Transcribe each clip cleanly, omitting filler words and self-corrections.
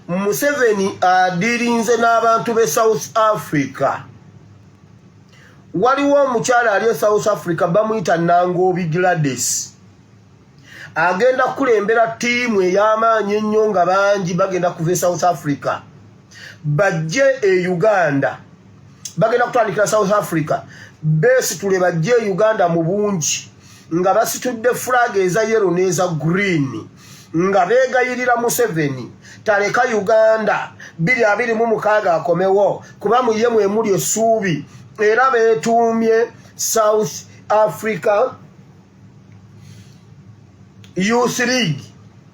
Museveni adirinze n'abantu be South Africa. Waliwo omukyala ali South Africa bamuyita Nangobi Gladys. Agenda kulembera tiimu ey'amaanyi ennyo nga bangi bagenda kuva South Africa. Bajje e Uganda. Bagenda kutandikira South Africa. Besitule bajje e Uganda mu bungi. Nga basitudde flag eza yellow n'eza green. Nga beegayirira Museveni. Taleka Uganda 2026 akomewo kuba muye mwemuli essuubi era beetuumye South Africa Youth League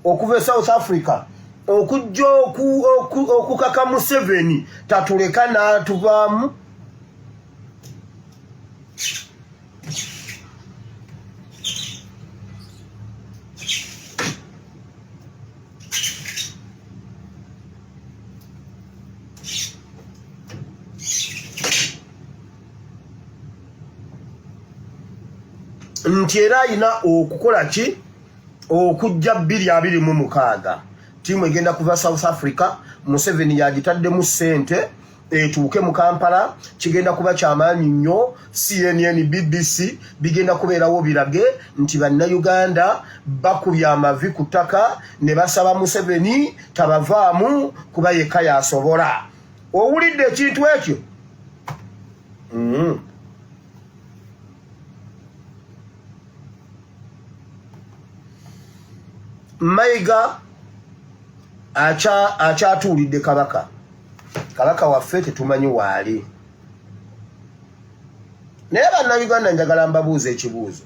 okuva South Africa okujja okukaka Museveni tatuleka n'atuvaamu. Nti era ayina okukola ki okujja 2026 tiimu egenda kuva South Africa. Museveni yagitaddemu ssente etuuke mu Kampala. Kigenda kuba kyamaanyi nnyo. CNN, BBC bigenda kubeerawo birage nti bannayuganda bakubye amavi ku ttaka ne basaba Museveni tabavaamu kuba yekka yasobola. Owulidde ekintu ekyo? Mayiga akyatuulidde kabaka. Kabaka waffe tetumanyi waali. Naye bannayuganda njagala mbabuuza ekibuuzo.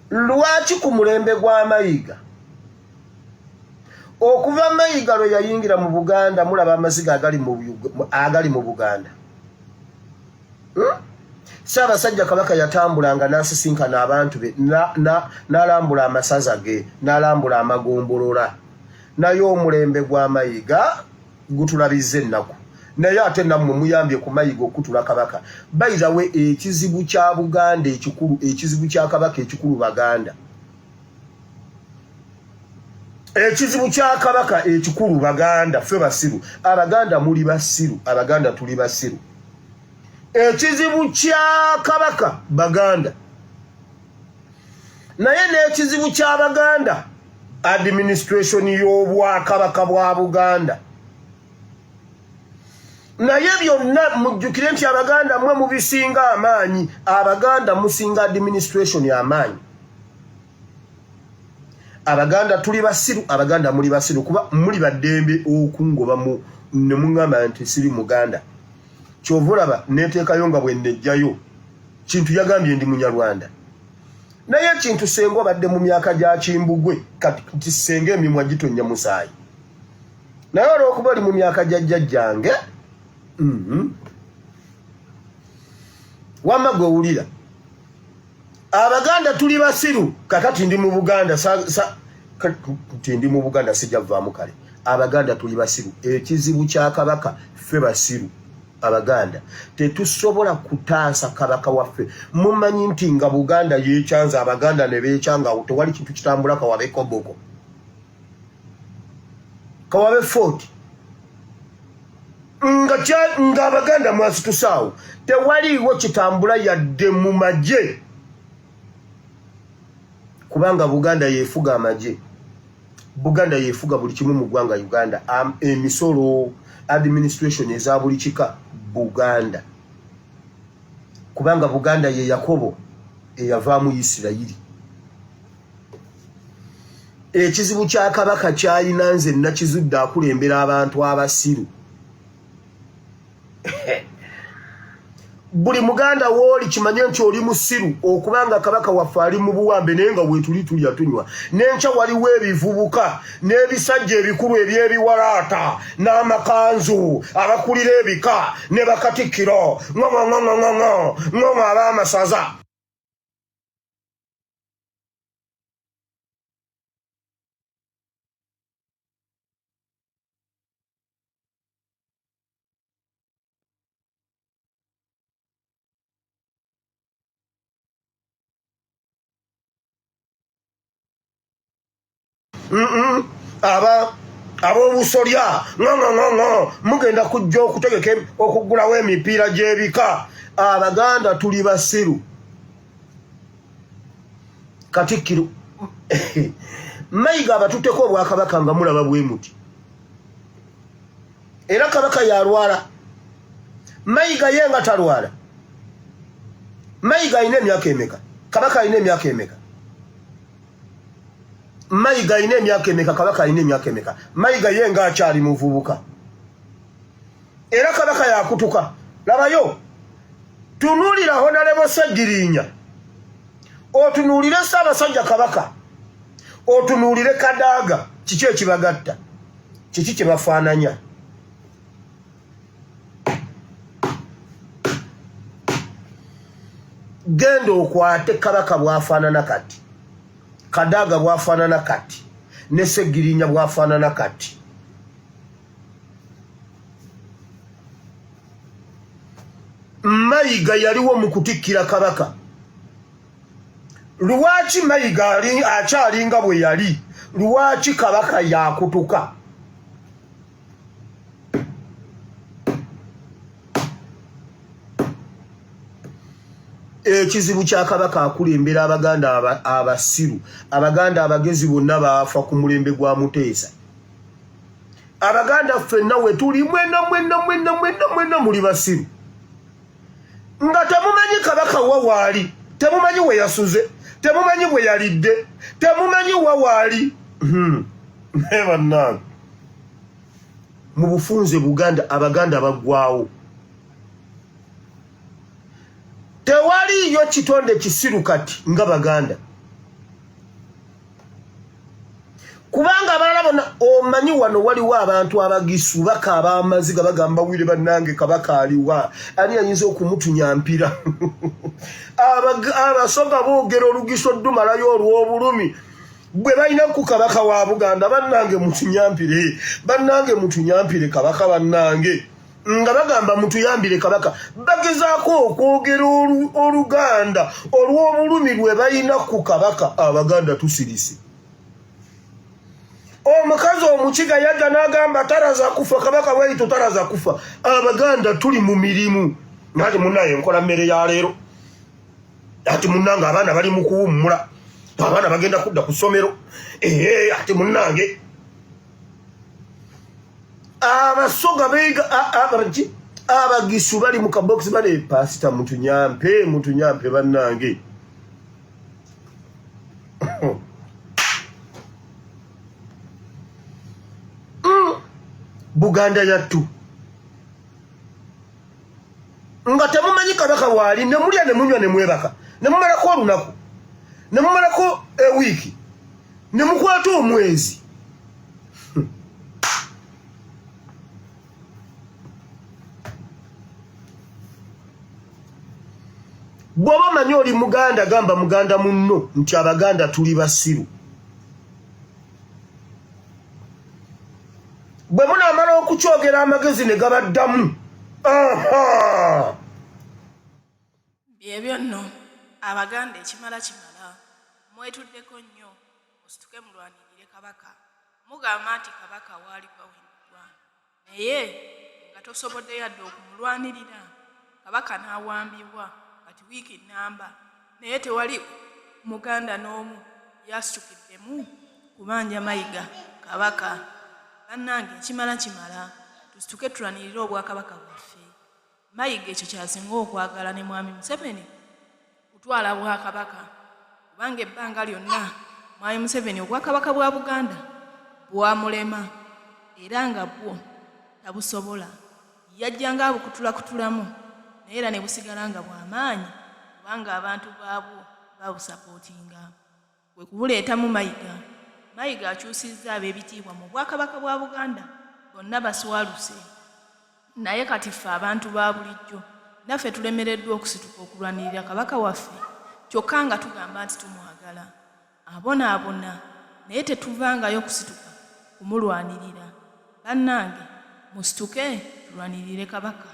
Lwaki ku mulembe gwa Mayiga okuva Mayiga lwe yayingira mu Buganda mulaba amaziga agali mu Buganda? Ssaabasajja Kabaka yatambulanga n'asisinkana abantu be n'alambula amasaza ge n'alambula amagombolola. Naye omulembe gwa Mayiga gutulabizza ennaku. Naye ate nammwe muyambye ku Mayiga okutula Kabaka. By the way, ekizibu kya Buganda ekikulu, ekizibu kya Kabaka ekikulu Baganda. Ekizibu kya Kabaka ekikulu Baganda, ffe basiru. Abaganda muli basiru, Abaganda tuli basiru. Ekizibu kya Kabaka Baganda. Naye n'ekizibu kya Baganda administration y'Obwakabaka bwa Buganda. Naye byonna mujjukire nti Abaganda mwe mubisinga amaanyi. Abaganda musinga administration y'amaanyi. Abaganda tuli basiru, Abaganda muli basiru kuba muli baddembe okungoba ne mungamba nti siri Muganda. Kyovulaba neteekayo nga bwe nnejjayo kintu yagambye ndi Munyarwanda. Naye kintu senga obadde mu myaka gya Kimbugwe kati senga emimwa gitonnya musaayi. Naye olw'okuba oli mu myaka gya jjajjange wamma gwe wulira. Abaganda tuli basiru kakati ndi mu Buganda kati ndi mu Buganda sijja vaamu kale. Abaganda tuli basiru. Ekizibu kya Kabaka ffe basiru. Abaganda tetusobola kutaasa Kabaka waffe. Mumanyi nti nga Buganda yeekyanza Abaganda ne beekyanga tewali kintu kitambula Kawabe Koboko. Kawabe Fort. Nga Abaganda mwasitusaawo tewaliiwo kitambula yadde mu magye. Kubanga Buganda yeefuga amagye. Buganda yeefuga buli kimu mu ggwanga Uganda. Emisolo administration eza buli kika Buganda. Kubanga Buganda ye Yakobo eyavaamu Isirayiri. Ekizibu kya Kabaka kyalina nze nakizudde akulembera abantu abasiru. Buli Muganda wooli kimanye nti oli musiru okubanga Kabaka waffe ali mu buwambe naye nga weetuli tulya tunywa. N'enkya waliwo ebivubuka n'ebisajja ebikulu eby'ebiwalaata n'amakanzu abakulira ebika ne bakatikkiro ng'o ab'amasaza. abo busolya ngo mugenda kujja okutegeka okugulawo emipiira gy'ebika. Abaganda tuli basiru. Katikkiro Mayiga abatuteko obwakabaka nga mulaba bwe muti. Era kabaka yalwala. Mayiga yenga talwala. Mayiga ayina emyaka emeka? Kabaka ayina emyaka emeka? Mayiga ayina emyaka emeka? Kabaka ayina emyaka emeka? Mayiga yenga akyali muvubuka. Era kabaka yakutuka. Labayo. Tunulira Honorable Ssegirinya. Otunulire Ssaabasajja Kabaka. Otunulire Kadaga. Kiki ekibagatta? Kiki kye bafaananya? Genda okwate Kabaka bwafaanana kati. Kadaga bwafaanana kati. Ne Ssegirinya bwafaanana kati. Mayiga yaliwo mu kutikkira Kabaka. Lwaki Mayiga akyalinga bwe yali? Lwaki Kabaka yakutuka? Ekizibu kya Kabaka akulembera Abaganda abasiru. Abaganda abagezi bonna baafa ku mulembe gwa Muteesa. Abaganda ffenna we tuli mwena muli basiru. Nga temumanyi Kabaka wawaali, temumanyi we yasuze, temumanyi bwe yalidde, temumanyi wawaali. Bannange, mu bufunze Buganda Abaganda baggwaawo. Tewaliyo kitonde kisiru kati nga Baganda. Kubanga abalala bonna omanyi wano waliwo abantu abagisu bakaaba amaziga bagamba wire bannange Kabaka aliwa ani ayinza okumutunyampira. Abasoga boogera olugiso ddumalayo olw'obulumi bwe balina ku Kabaka wa Buganda. Bannange mutunyampire, bannange mutunyampire Kabaka bannange. Nga bagamba mutuyambire Kabaka bagezaako okwogera Oluganda olw'obulumi lwe balina ku Kabaka. Abaganda tusirise. Omukazi omukiga yadda n'agamba taraza kufa, Kabaka bwayito taraza kufa. Abaganda tuli mu mirimu. Ati munnaye nkola mmere ya leero. Ati munnange abaana bali mu kuwummula. Abaana bagenda kudda ku ssomero. Ati munnange. Abasoga beiga abagisu bali mu kabox bale pasita mutunyampe bannange. Buganda yattu. Nga temumanyi Kabaka waali ne mulya ne munywa ne mwebaka. Ne mumalako olunaku. Ne mumalako ewiiki. Ne mukwata omwezi. Bw'oba manyi oli Muganda gamba Muganda munno nti Abaganda tuli basiru. Bwe munaamala okukyogera amagezi ne gabaddamu. Byebyo nno Abaganda ekimala mwetuddeko nnyo osituke mulwanirire Kabaka. Mugamba nti Kabaka waali gwaweddwa naye nga tosobodde yadde okumulwanirira. Kabaka n'awambibwa kati wiiki nnamba naye tewali Muganda n'omu yasitukiddemu kubanja Mayiga Kabaka. Bannange ekimala tusituke tulwanirire obwakabaka bwaffe. Mayiga ekyo kyasinga okwagala ne Mwami Museveni kutwala bwakabaka kubanga ebbanga lyonna Mwami Museveni obwakabaka bwa Buganda bwamulema era nga bwo tabusobola. Yajjanga abukutulakutulamu naye era ne busigala nga bw'amaanyi kubanga abantu baabwo babusapootinga. Kwe kubuleetamu Mayiga akyusizza ab'ebitiibwa mu bwakabaka bwa Buganda bonna baswaluse. Naye kati ffe abantu ba bulijjo naffe tulemereddwa okusituka okulwanirira Kabaka waffe kyokka nga tugamba nti tumwagala. Abonaabona naye tetuvangayo kusituka kumulwanirira. Bannange musituke tulwanirire Kabaka.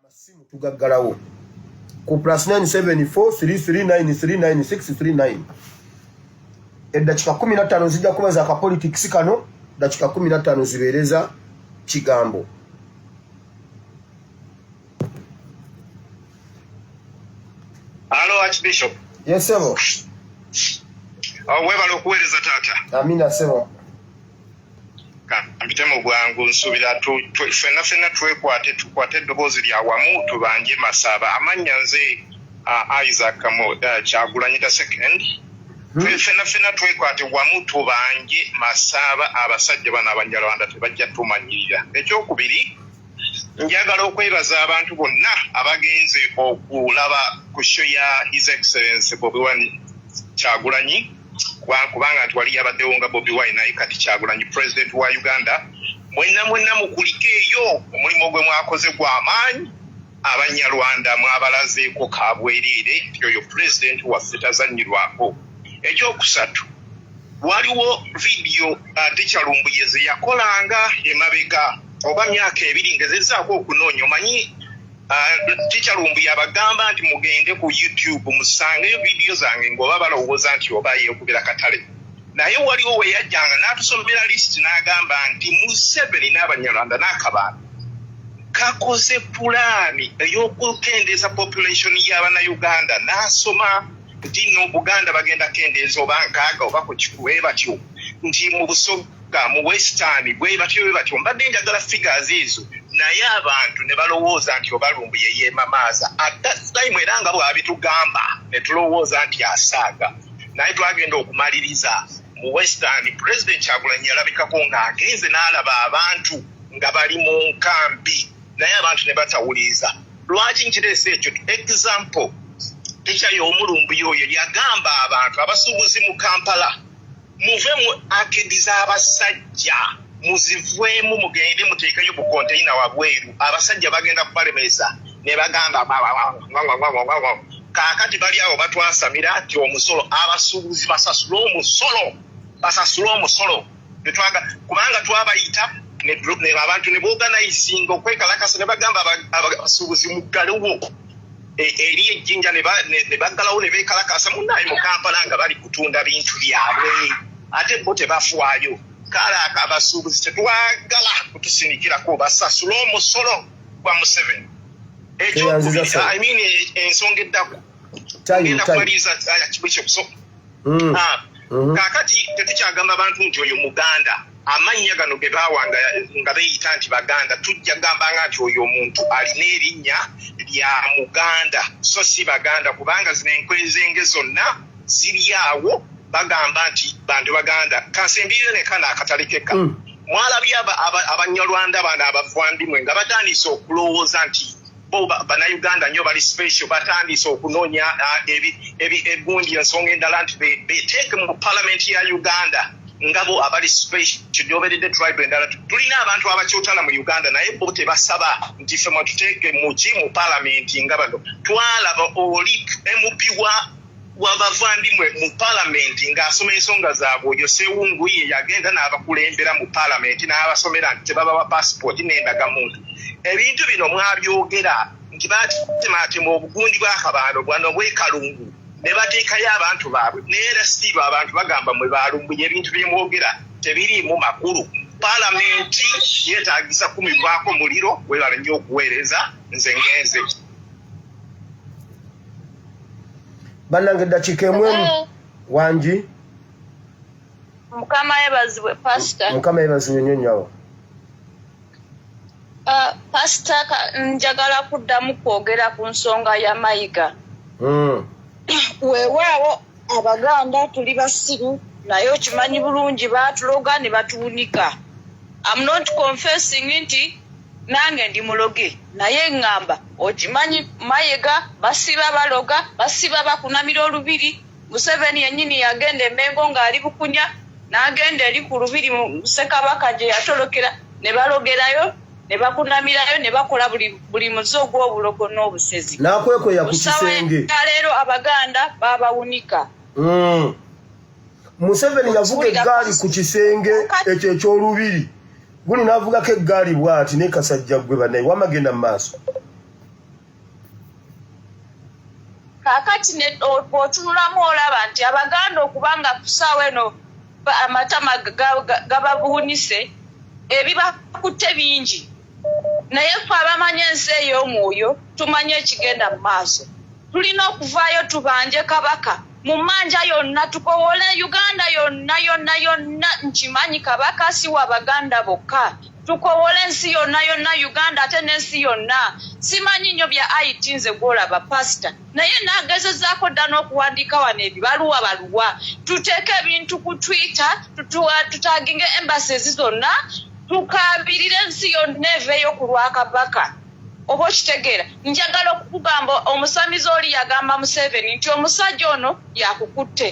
Amasimu tugaggalawo ku +974 339 39 639. Eddakiika 15 zijja kuba za kapolitics kano dakika 15 zibereza kigambo. Hello Archbishop. Yes sebo. Webalo kuwereza tata. Amina sebo. Mpitemo bwangu nsubira fena tukwate eddoboozi lya wamu tubanje Masaba amanya nze Isaac Kyagulanyi second. Fena twekwate wamu tubanje Masaba abasajja bano Abanyarwanda tebajja tumanyirira. Ekyokubiri njagala okwebaza abantu bonna abagenze okulaba ku show ya His Excellency Bobi Wine Kyagulanyi kubanga twali yabaddewo nga Bobi Wine naye kati Kyagulanyi president wa Uganda mwenna mukulike eyo omulimu gwe mwakoze gw'amaanyi Abanyarwanda mwabalazeeko kabwerere oyo president waffe tazanyirwako. Ekyokusatu waliwo video Tekyalumbuye ze yakolanga emabega oba myaka ebiri ngezezzaako okunoonya omanyi Tekyalumbuye abagamba nti mugende ku YouTube musangeyo video zange ng'oba balowooza nti oba yeekubira katale. Naye waliwo we yajjanga n'atusomera list n'agamba nti Museveni n'Abanyarwanda n'akabaana kakoze pulaani ey'okukendeeza population y'Abannayuganda n'asoma nti no Buganda bagenda kendeeza oba 6 oba ku kikuwe batyo nti mu Busoga mu Western bwe batyo mbadde njagala figures ezo naye abantu ne balowooza nti Obalumbuye yeemamaaza at that time era nga bw'abitugamba ne tulowooza nti asaaga naye twagenda okumaliriza mu Western President Kyagulanyi yalabikako ng'agenze n'alaba abantu nga bali mu nkambi naye abantu ne batawuliza. Lwaki nkireese ekyo example Tekyayo Omulumbuye oyo yagamba abantu abasuubuzi mu Kampala muve mu akediza abasajja muzivwemu mugende muteekayo bu container wabweru abasajja bagenda kubalemesa ne bagamba kaakati bali awo batwasamira nti omusolo abasuubuzi basasula omusolo netwaga kubanga twabayita ne abantu ne booganayisinga okwekalakasa ne bagamba abasuubuzi muggalewo eri ejjinja ne baggalawo ne beekalakasa munnaye mu Kampala nga bali kutunda bintu byabwe ate bo tebafaayo. Kale abasuubuzi tetwagala kutusinikirako basasula omusolo gwa Museveni. Ekyokubiri ensonga eddako genda kumaliza Archbishop kaakati tetukyagamba abantu nti oyo Muganda amannya gano ge baawanga nga beeyita nti Baganda tujja gambanga nti oyo omuntu alina erinnya lya Muganda so si Baganda kubanga zino enkwezenge zonna ziri awo bagamba nti bantu Baganda kasembiire ne kana akatalekeka mwalabye Abanyarwanda bano abavandimwe nga batandise okulowooza nti bo Bannayuganda nnyo bali special batandise okunoonya egundi ensonga endala nti beteeke mu Parliament ya Uganda ngabo abali special kyoberedde tribe endala tulina abantu abakyotala mu Uganda naye bo tebasaba nti ffe tuteeke mu Parliament nga bano twalaba oli MP wabavandimwe mu Parliament ng'asoma ensonga zaabwe oyo Sewunguye yagenda n'abakulembera mu Parliament n'abasomera nti tebabawa passport n'endagamuntu. Ebintu bino mwabyogera nti baatemaatema obugundi bw'akabaano bwano bw'ekalungu ne bateekayo abantu baabwe naye era siiba abantu bagamba mwe balumbuye ebintu bye mwogera tebiriimu makulu. Parliament yeetaagisa kumibwako muliro weebale nnyo okuweereza nze ngenze. Bannange dakiika emu wangi Mukama yebazibwe pastor. Mukama yebazibwe nnyo nnyo. Pastor njagala kuddamu kwogera ku nsonga ya Mayiga. Weewaawo Abaganda tuli basiru naye okimanyi bulungi baatuloga ne batuwunika. I'm not confessing nti nange ndi muloge naye ngamba okimanyi Mayiga basiba baloga basiba bakunamira olubiri. Museveni yennyini yagenda Mengo ng'ali Bukunya n'agenda eri ku lubiri mu Ssekabaka gye yatolokera ne balogerayo ne bakunamirayo ne bakola buli muzo gw'obulogo n'obusezi. Nakwekweya ku kisenge. Leero Abaganda babawunika. Museveni yavuga eggaali ku kisenge ekyo eky'olubiri. Guli n'avugako eggaali bw'ati ne Kasajja gwe bannaye wamagenda mu maaso. Kaakati bw'otunulamu olaba nti Abaganda okubanga ku ssaawa eno amatama gababuunise ebibakutte bingi naye ffe abamanyi ensi ey'omwoyo tumanye ekigenda mu maaso tulina okuvaayo tubanje kabaka mu manja yonna tukowole Uganda yonna nkimanyi kabaka si wa baganda bokka tukowole ensi yonna Uganda ate n'ensi yonna simanyi nnyo bya IT nze gwolaba pasita naye naagezezaako dda n'okuwandiika wano baluwa tuteeke ebintu ku Twitter tutaginge embassies zonna tukabirire ensi yonna eveeyo ku lwa kabaka oba okitegeera njagala okukugamba omusamizi oli yagamba Museveni nti omusajja ono yakukutte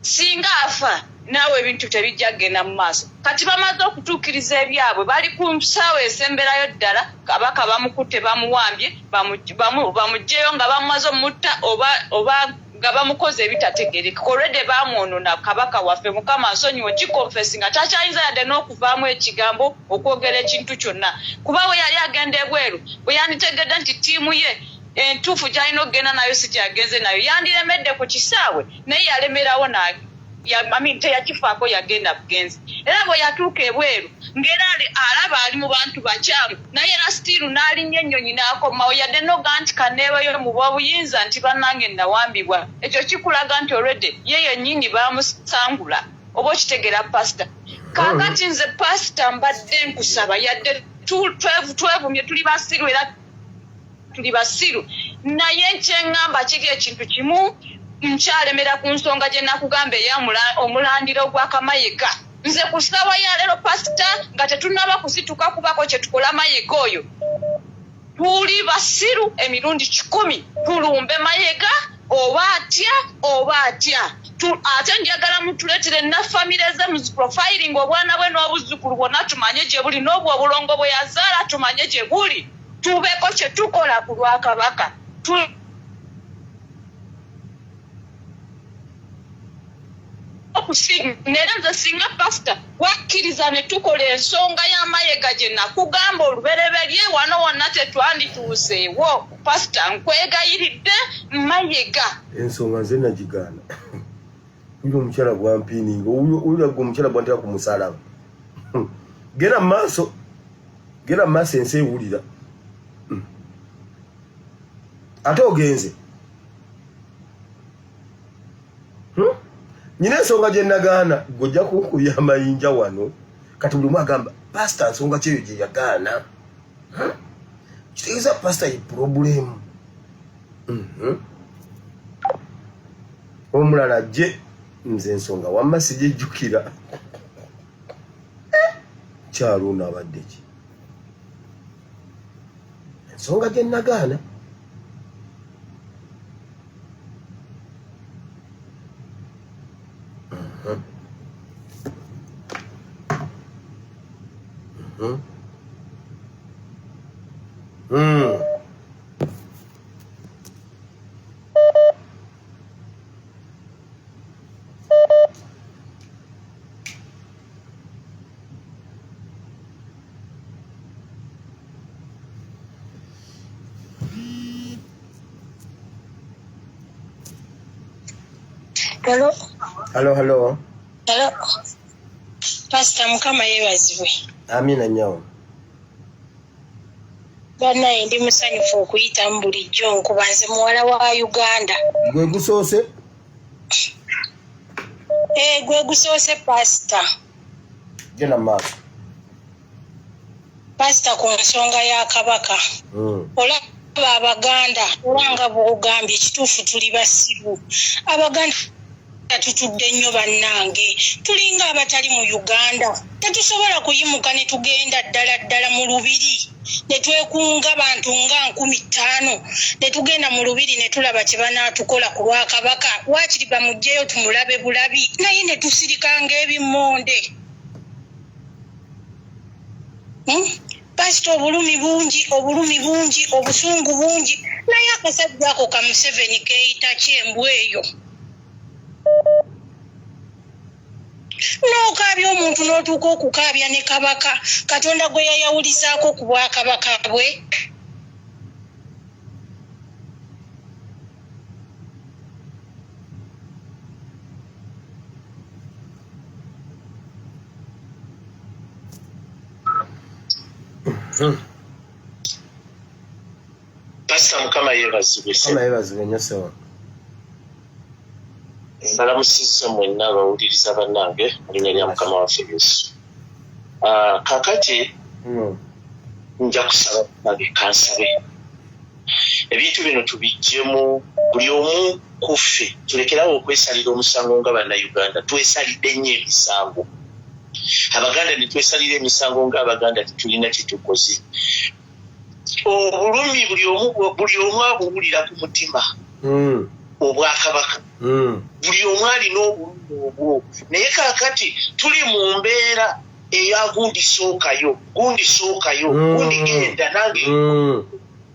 singa afa naawe ebintu tebijja kgenda mu maaso kati bamaze okutuukiriza ebyabwe bali ku nsaawa esemberayo ddala kabaka bamukutte bamuwambye bamugjeyo nga bamaze omutta oba nga bamukoze ebitategereka already bamwonona kabaka waffe mukama nsonyiwo kikonfesi nga takyayinza yadde n'okuvaamu ekigambo okwogera ekintu kyonna kuba we yali agenda ebweru bwe yanditegedde nti ttiimu ye entuufu gyalina okugenda nayo si kyagenze nayo yandiremedde ku kisaawe naye yalemerawo teyakifaako yagenda bugenzi era bwe yatuuka ebweru ng'era alaba ali mu bantu bakyamu naye era sitiiru n'alinnya ennyonyi n'akomawo yadde noga nti kanneebayo mu bwobuyinza nti bannange nawambibwa ekyo kikulaga nti already ye yennyini baamusangula oba okitegera pasita kaakati nze pasita mbadde nkusaba yadde twevumye tuli basiru era tuli basiru naye nkyeŋŋamba kiri ekintu kimu nkyalemera ku nsonga gye nakugamba omulandiro gwa Kamayiga nze ku ssaawa ya leero pasita nga tetunaba kusituka kubako kye tukola Mayiga oyo tuli basiru emirundi 10 tulumbe Mayiga oba atya ate njagala mutuleetere na famire ze muziprofiling obwana bwe n'obuzzukulu bwonna tumanye gye buli n'obwo obulongo bwe yazaala tumanye gye buli tubeeko kye tukola ku lwa kabaka nera nze singa pasita wakkiriza ne tukola ensonga y'Amayiga gye nakugamba olubereberye wano wonna tetwandituuseewo pasita nkwegayiridde Mayiga ensonga nze nagigaana uyo omukyala gwampiininga uyo omukyala gwantera ku musalaba genda mu maaso ensi ewulira ate ogenze nyina ensonga gye nagaana gojja kunkubya amayinja wano kati buli omu agamba pasita nsonga kyeyo gye yagaana kitegeeza pasita ye purobulemu omulala ajje nze ensonga wamma sigijjukira kyalo ono abadde ki ensonga gye nagaana Hello. Pastor Mukama yeebazibwe. Amina nyawo. Bannaye ndi musanyufu okuyita mu bulijjo nkuba nze muwala wa Uganda. Gwe gusoose? Gwe gusoose pastor. Genda maaso. Pastor ku nsonga ya kabaka. Olaba Abaganda olanga bw'ogambye ekituufu tuli basiru. Abaganda tutudde nnyo bannange tulinga abatali mu Uganda tetusobola kuyimuka ne tugenda ddala mu lubiri ne twekunga bantu nga 15 ne tugenda mu lubiri ne tulaba kye banaatukola ku lwa kabaka waakiri bamugjeyo tumulabe bulabi naye ne tusirikanga ebimmonde pasito obulumi bungi obusungu bungi naye akasajja ako ka Museveni keeyita kyembw eyo n'okaabya omuntu n'otuuka okukaabya ne kabaka Katonda gwe yayawulizaako ku bwakabaka bwe Pastor Mukama yeebazibwe. Kama yeebazibwe nnyo sewa. Balamusizza mwenna abawuliriza bannange mu linnya lya Mukama waffe Yesu. Kakati nja kusaba bage kansabe. Ebintu bino tubijjemu buli omu kuffe tulekerawo okwesalira omusango nga bannayuganda twesalidde nnyo emisango. Abaganda ne twesalira emisango ng'Abaganda tetulina kye tukoze. Obulumi buli omu abuwulira ku mutima obwakabaka. Buli omu alina obulumi obwo. Naye kaakati tuli mu mbeera eya gundi sookayo gundi genda nange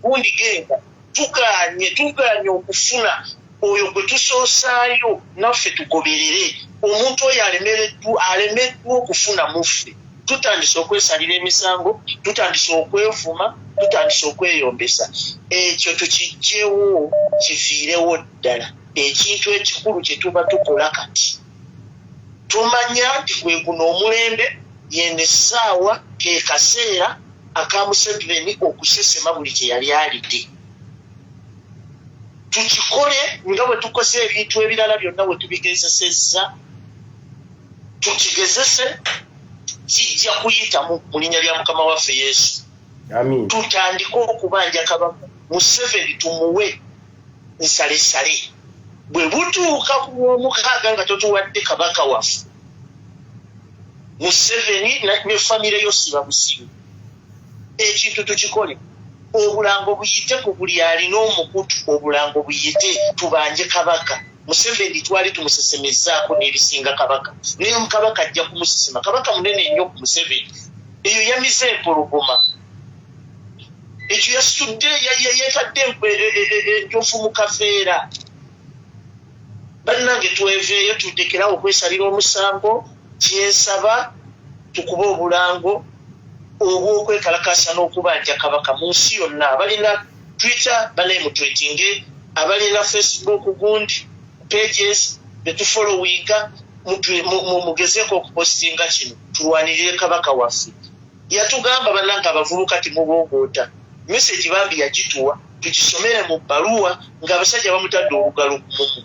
gundi genda tuganye okufuna oyo gwe tusoosaayo naffe tugoberere. Omuntu oyo alemeddwa okufuna muffe. Tutandise okwesalira emisango, tutandise okwevuma, tutandise okweyombesa. Ekyo tukijjewo kifiirewo ddala. Ekintu ekikulu kye tuba tukola kati tumanya nti gwe guno omulembe yene essaawa ke kaseera aka Museveni okusesema buli kye yali alidde. Tukikole nga bwe tukoze ebintu ebirala byonna bwe tubigezesezza, tukigezese kijja kuyita mu linnya lya Mukama waffe Yesu. Amin. Tutandike okubanja kabaka Museveni tumuwe nsalesale. Bwe butuuka ku Lwomukaaga nga totuwadde kabaka waffe Museveni ne famire yosiba busibu. Ekintu tukikole. Obulango buyite ku buli alina omukutu, obulango buyite tubanje kabaka. Museveni twali tumusesemezzaako n'ebisinga kabaka. Naye kabaka ajja kumusesema. Kabaka munene nnyo ku Museveni. Eyo yamize empologoma. Ekyo yasitudde yeetadde enjofu mu kafeera. Bannange tweveeyo tutekerawo okwesalira omusango. Kyensaba tukuba obulango obw'okwekalakasa n'okubanja kabaka mu nsi yonna. Abalina Twitter banemutwetinge, abalina Facebook gundi pages betufollowinga mugezeeko okupostinga kino tulwanirire kabaka waffe. Yatugamba bannange abavubuka timuboogoota. Message bambi yagituwa tugisomere mu bbaluwa ng'abasajja bamutadde olugalo ku mumu.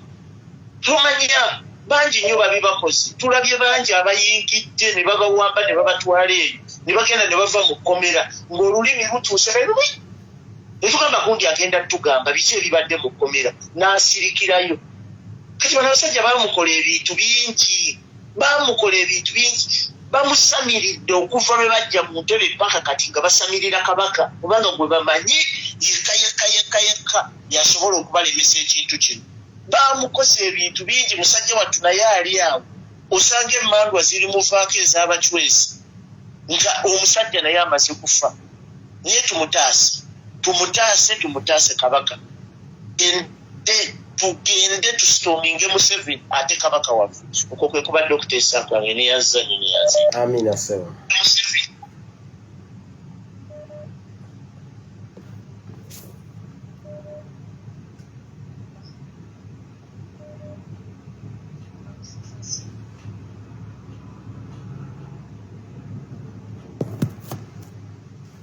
Tumanya bangi nnyo babibakozi. Tulabye bangi abayingidde ne babawamba ne babatwala eyo ne bagenda ne bava mu kkomera ng'olulimi lutuuse ne lubi. Ne tugamba gundi agenda tugamba biki ebibadde mu kkomera n'asirikirayo. Kati bano abasajja bamukola ebintu bingi. Bamusamiridde okuva lwe bajja mu ntebe paka kati nga basamirira kabaka kubanga gwe bamanyi yekka yasobola okubalemesa ekintu kino. Bamukoze ebintu bingi musajja wattu naye ali awo. Osanga emmandwa ziri muvaako ez'abachwezi nga omusajja naye amaze kufa. Naye tumutaase kabaka. Tugende tusitominge Museveni ate kabaka waffe. Okwo kwe kubadde okuteesa kwange neyaza. Amina sewa.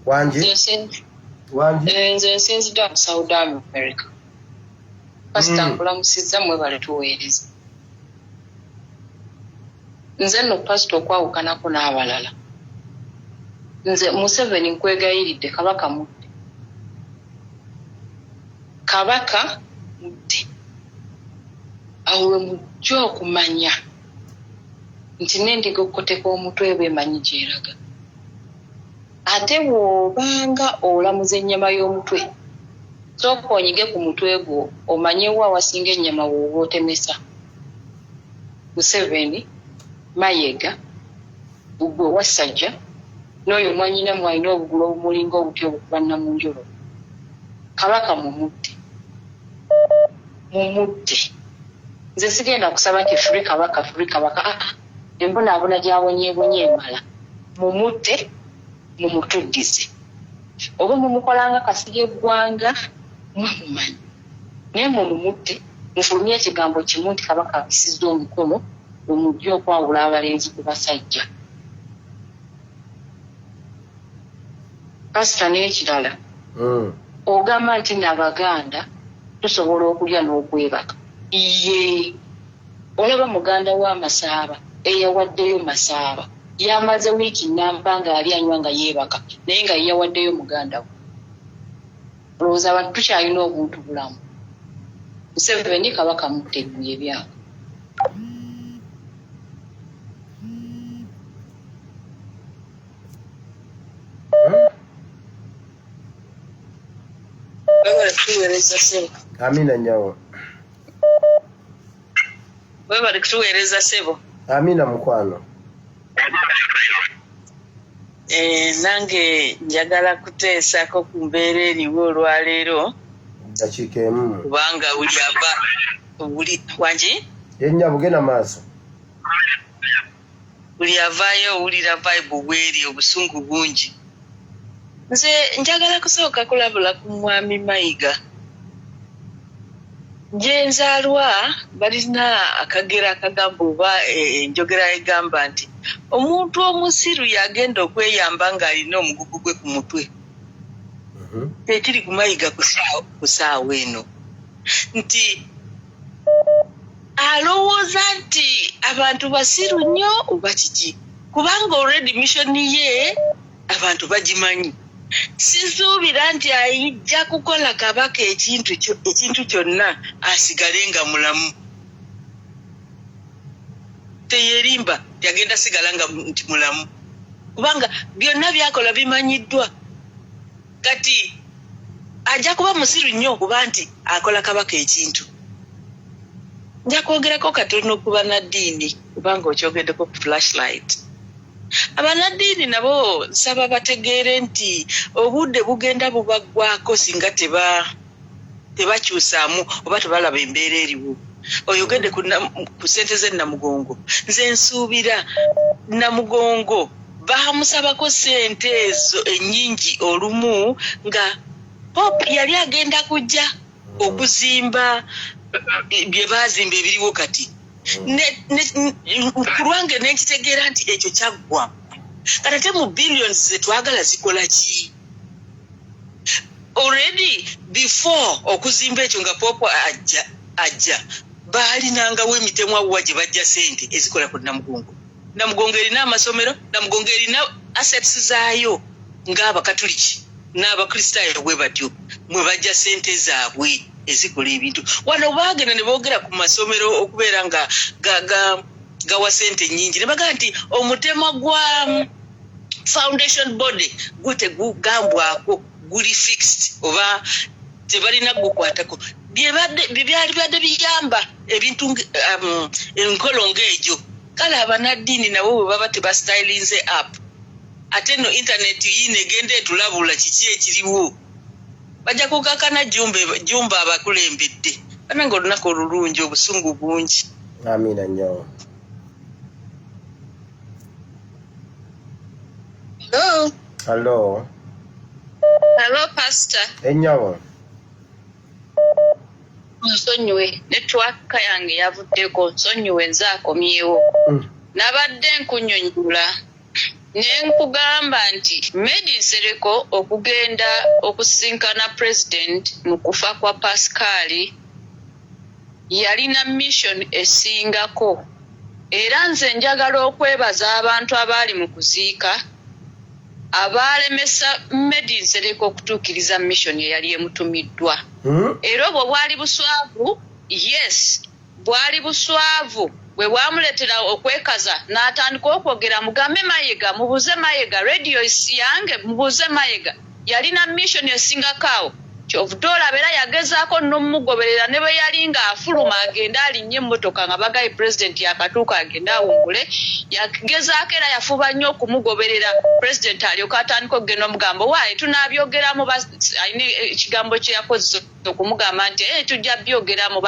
Wanji? Nze nsinzidde mu Saudi America. Pastor nkulamusizza mwebale tuweereza. Nze no pastor okwawukanako n'abalala. Nze Museveni nkwegayiridde kabaka mutte. Kabaka mutte. Awo we mujja okumanya nti n'endiga okukoteka omutwe bwemanyi gyeraga. Ate bw'obanga olamuza ennyama y'omutwe sooka onyige ku mutwe gwo omanye wa wasinga ennyama w'oba otemesa. Museveni, Mayiga, Bugwe Wasajja n'oyo mwanyinamu alina obugulu obumulinga obuti obukuba Namunjolo. Kabaka mumutte. Nze sigenda kusaba nti furi kabaka. Embonaabona gyawonyeebonye emala. Mumutte, mumutuddize. Oba mumukolanga kasige eggwanga mwamumanyi. Naye mumutte, mufulumye ekigambo kimu nti kabaka akisizza omukono omujja okwawula abalenzi ku basajja. Pastor n'ekirala ogamba nti n'Abaganda tusobola okulya n'okwebaka. Ye olaba muganda wa Masaaba eyawaddeyo Masaaba yamaze wiiki nnamba nga ali anywa nga yeebaka naye nga yawaddeyo muganda we. Olowooza abantu tukyalina obuntu bulamu. Museveni Kabaka mutteguye ebyako. Amina nyawo. Bali kutuweereza sebo. Amina mukwano. Nange njagala kuteesako ku mbeera eriwo olwaleero. Dakiika emu. Kubanga buli wangi? Yennya bugenda maaso. Buli avaayo owulira Bible bweri obusungu bungi. Nze njagala kusooka kulabula ku Mwami Mayiga. Gye nzaalwa balina akagera akagamba oba enjogera egamba nti omuntu omusiru yagenda okweyamba ng'alina omugugu gwe ku mutwe. Tekiri ku Mayiga ku saawa eno nti alowooza nti abantu basiru nnyo oba kiki kubanga already mission ye abantu bagimanyi. Sisuubira nti ayijja kukola Kabaka ekintu kyonna asigale nga mulamu. Teyerimba yagenda sigala nga nti mulamu kubanga byonna byakola bimanyiddwa. Kati ajja kuba musiru nnyo okuba nti akola Kabaka ekintu. Nja kwogerako katono okuba Naddiini kubanga okyogeddeko ku flashlight. Abanaddiini nabo nsaba bategeere nti obudde bugenda bubaggwako singa tebakyusaamu oba tebalaba embeera eriwo. Oyogedde ku ssente ze Namugongo. Nze nsuubira Namugongo bamusabako ssente ezo ennyingi olumu nga Pope yali agenda kujja okuzimba bye baazimba ebiriwo kati. Kulwange nekitegeera nti ekyo kyaggwa. Kati ate mu billions ze twagala zikola ki? Already before okuzimba ekyo nga Pope ajja baalinangawo emitemwa wa gye bajja ssente ezikola ku Namugongo. Namugongo erina amasomero, Namugongo erina assets zaayo ng'Abakatuliki n'Abakristaayo bwe batyo mwe bajja ssente zaabwe ezikola ebintu. Wano baagenda ne boogera ku masomero okubeera nga gawa ssente nnyingi ne bagamba nti omutemwa gwa foundation body gwe tegugambwako guli fixed oba tebalina gukwatako. Byali badde biyamba ebintu enkolo ng'egyo. Kale Abanaddiini nabo bwe baba tebastylinze up ate no internet yine egenda etulabula kiki ekiriwo bajja kukakana jumba abakulembedde. Banange olunaku olulungi obusungu bungi. Amina nnyo. Hello. Hello Pastor. Enyawo. Nsonyiwe netwaka yange yavuddeko nsonyiwe nze akomyewo. Nabadde nkunyonyola nenkugamba nti Medi Nsereko okugenda okusinkana president mu kufa kwa Pascal yalina mission esingako. Era nze njagala okwebaza abantu abaali mu kuziika abalemesa Medi Nsereko okutuukiriza mission eyali emutumiddwa. Era obwo bwali buswavu, yes, bwali buswavu bwe bwamuleetera okwekaza n'atandika okwogera mugambe Mayiga, mubuuze Mayiga, radio yange mubuuze Mayiga. Yalina mission esingakaawo. Kyovudde olabera yagezaako n'omugoberera ne bwe yali ng'afuluma agenda alinnye emmotoka nga bagaye president yakatuuka agenda awummule. Yagezaako era yafuba nnyo okumugoberera president alyoka atandika okugenda omugamba waaye tunaabyogeramu alina ekigambo kye yakozesa okumugamba nti tujja byogeramu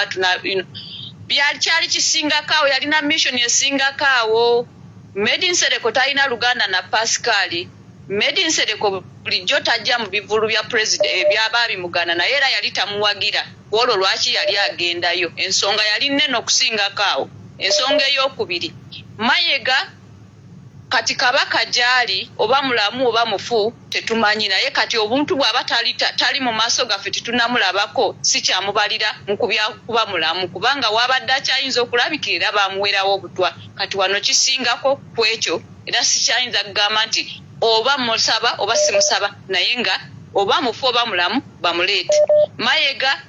byali kisingakaawo. Yalina mission esingakaawo. Medi Nsereko talina luganda na Pascal. Medi Nsereko bulijjo tajja mu bivulu bya president ebyaba bimugana naye era yali tamuwagira. Olwo lwaki yali agendayo? Ensonga yali nnene okusingakaawo. Ensonga ey'okubiri, Mayiga kati kabaka jali oba mulamu oba mufu tetumanyi naye kati obuntu bw'aba tali mu maaso gaffe tetunamulabako si kyamubalira mu kuba mulamu kubanga wabadde akyayinza okulabikira bamuwerawo obutwa kati wano kisingako ku ekyo era sikyayinza kugamba nti oba musaba oba simusaba naye nga oba mufu oba mulamu bamuleete. Mayiga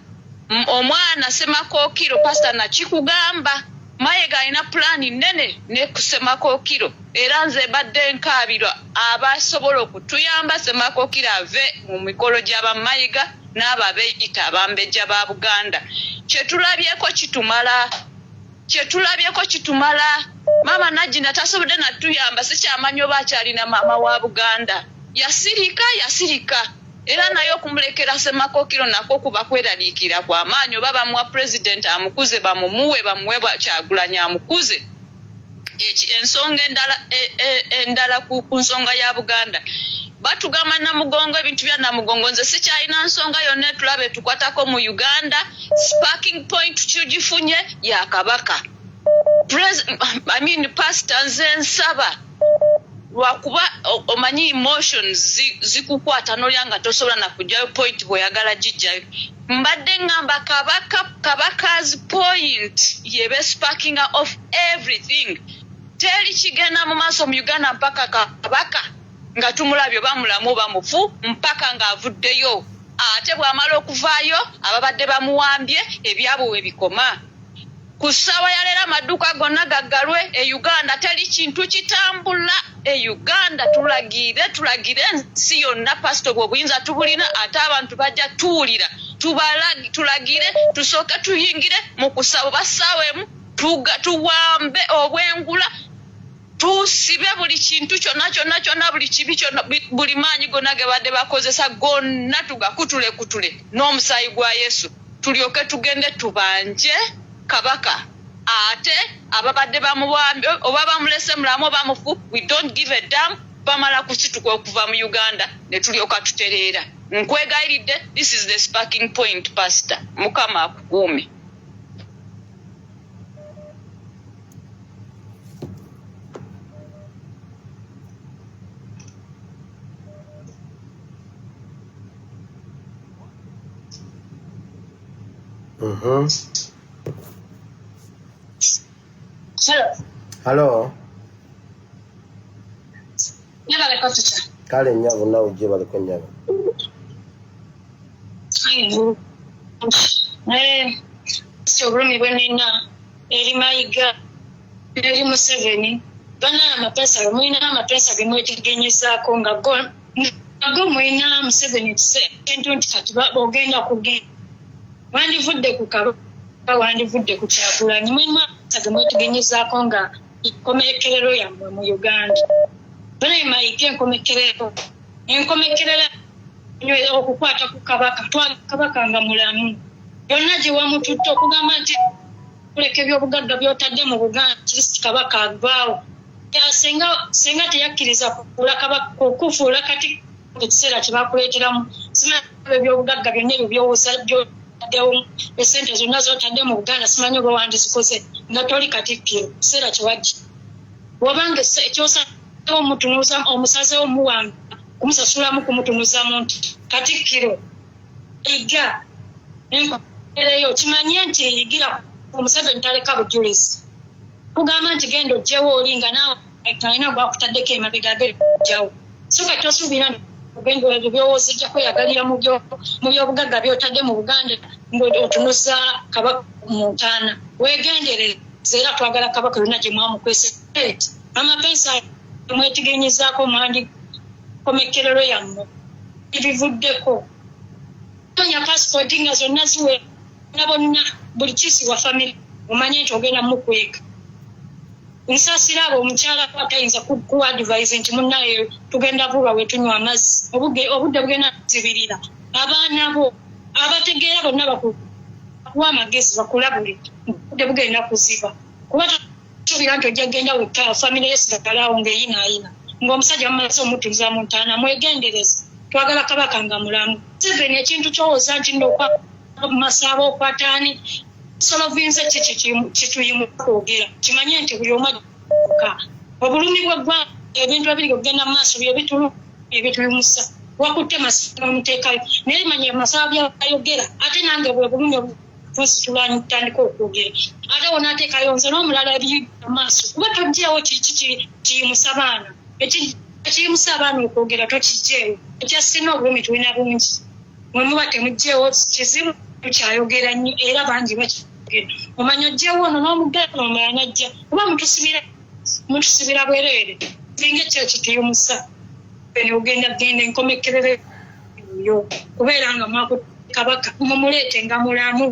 omwana Semakookiro pastor nakikugamba Mayiga alina pulaani nnene ne ku Semakookiro era nze badde nkaabirwa abasobola okutuyamba Semakookiro ave mu mikolo gy'aba Mayiga n'abo abeeyita abambejja ba Buganda. Kyetulabyeko kitumala Mama Najina tasobodde natuyamba sikyamanyi oba akyalina maama wa Buganda yasirika era naye okumulekera Semakookiro nako kuba kweraliikira kwa maanyi oba bamuwa president amukuze bamuwe Kyagulanyi amukuze. Ensonga endala ku nsonga ya Buganda batugamba Namugongo ebintu bya Namugongo nze sikyalina nsonga yonna tulabe tukwatako mu Uganda. Sparking point tugifunye ya Kabaka pastor nze nsaba lwakuba omanyi emotions zikukwata nolyanga tosobola nakujjayo point bweyagala gijjayo. Mbadde ngamba Kabaka's point yebe sparking of everything teri kigenda mu maaso mu Uganda mpaka Kabaka nga tumulabye bamulamu bamufu mpaka ng'avuddeyo ate bw'amala okuvaayo ababadde bamuwambye ebyabo we bikoma. Ku ssaawa ya leero amaduuka gonna gaggalwe e Uganda teri kintu kitambula e Uganda. Tulagire ensi yonna pasito bw'obuyinza tubulina ate abantu bajja tuwulira tulagire tusooke tuyingire mu kusaba bassaaweemu tuwambe obwengula tusibe buli kintu kyonna buli kibi kyonna buli maanyi gonna ge badde bakozesa gonna tugakutule n'omusaayi gwa Yesu tulyoke tugende tubanje Kabaka ate ababadde bamuwambye oba bamulese mulamu oba mufu we don't give a damn bamala kusituka okuva mu Uganda ne tulyoka tutereera. Nkwegayiridde this is the sparking point pastor Mukama akukuume. Hello. Nyala le kotucha. Kale nyabo na uje bale ko nyabo. Sogolumi bwenina eri Mayiga eri Museveni bana amapesa mwina amapesa bimwetegenyezako nga go mwina Museveni kintu nti kati bogenda kugenda wandivudde ku Kabaka wandivudde ku Kyagulanyi mwina mwetegenyezako nga ikomekerero yammwe mu Uganda. Bana Mayiga enkomekerero okukwata ku Kabaka Kabaka nga mulamu yonna gye wamututta okugamba nti kuleka ebyobugagga byotadde mu Buganda Kristo Kabaka avaawo senga teyakkiriza okufuula kati ekiseera kye bakuleeteramu simanyi ebyobugagga byonna ebyo byowooza byotaddewo esente zonna zotadde mu Buganda simanyi oba wandizikoze nga toli katikkiro kiseera kyewajja wabanga ekyosawo omutunuza omusazewo muwanga kumusasulamu kumutunuzamu nti katikkiro iga enkolereyo kimanye nti yigira Museveni taleka bujulizi kugamba nti genda ojjewo oli nga naawe talina gwakutaddeko emabega gajjawo so kati osuubira ogenda ebyowooza ejja kweyagalira mu byobugagga byotadde mu Buganda ng'otunuza Kabaka mu ntaana weegendereze era twagala Kabaka yonna gye mwamukwese amapesa mwetegenyezaako mwandi komekerero yammwe ibivuddeko tonya passport nga zonna ziwe nabonna buli kisi wa family omanye nti ogenda mukweka nsasira abo omukyala atayinza kuadvise nti munnaye tugenda bulwa wetunywa amazzi obudde bugenda zibirira abaana bo abategeera bonna bakuwa amagezi bakulabule obudde bugenda kuziba kuba tubira nti ojja genda wekka family yesigalawo ng'eyinaayina ng'omusajja bamaze omutuuza mu ntaana mwegendereze twagala Kabaka nga mulamu. Museveni ekintu kyowooza nti masaba okwataani solovinze kituyimu kwogera kimanye nti buli omu obulumi bw'eggwanga ebintu ebiri kugenda mu maaso ebitulumusa wakutte masaba muteekayo naye manya amasaba byayogera ate nange bwe bulumi obusitulwanyi tutandika okwogera ate wona ateekayo nze n'omulala ebiri mu maaso kuba togyewo kiki kiyimusa baana ekiyimusa abaana okwogera tokigyewo ekyasinga obulumi tulina bungi mwe muba temugyewo kizibu tukyayogera nnyo era bangi bakigera omanya ogyewo ono n'omuganda omulala najja kuba mutusibira bwereere singa ekyo kitiyimusa ogenda genda enkomekerere yo kubeera nga kabaka mumuleete nga mulamu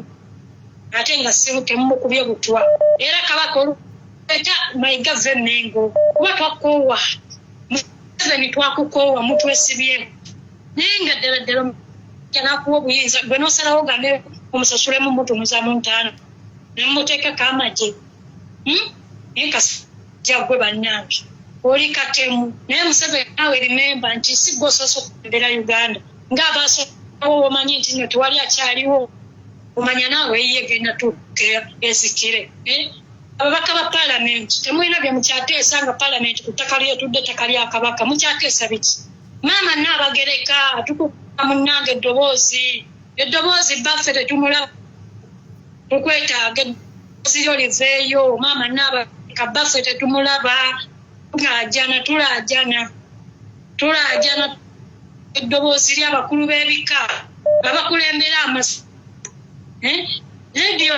ate nga sibu temumukubye butwa era kabaka oluleeta mayiga ve mengo kuba twakoowa museveni twakukoowa mutwesibyewo naye nga ddala nakuwa obuyinza gwe nosalawo gambe omusasulemu mutumuza mu ntaano nemumuteekako amagye naye kasajja gwe bannange oli katemu naye Museveni nawe rimemba nti si gwe osoose okukulembera Uganda ng'abaasowo omanyi nti nno tewali akyaliwo omanya naawe yiye genda tuukera ezikire ababaka ba paalamenti temulina bye mukyateesa nga paalamenti ku ttaka lyetudde ettaka lya kabaka mukyateesa biki maama Nnaabagereka tukuba munnange eddoboozi baffe tetumulaba tukwetaaga eddoboozi lyo liveeyo maama Nnaabagereka baffe tetumulaba tulajana eddoboozi ly'abakulu b'ebika abakulembera amasa radio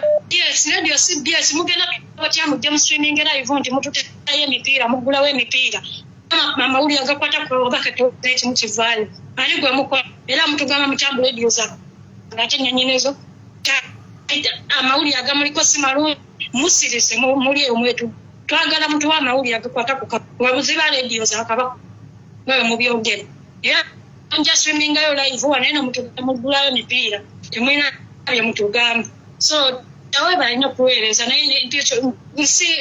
CBS mugenda tutya mu demonstrating live nti mututeekayo emipiira mugulawo emipiira amawulire agakwata kubaka tekimu kivaayo ani gwe mukola era mutugamba mutambu radio za ate nyanyinezo amawulire agamuliko si malungi musirise muli omwetu twagala muntu w'amawulire agakwata kubabuziba radio za kabaka mwewe mubyogere era nja swimingayo live wanene mugulayo emipiira temwina bye mutugamba so tawe balina okuweereza naye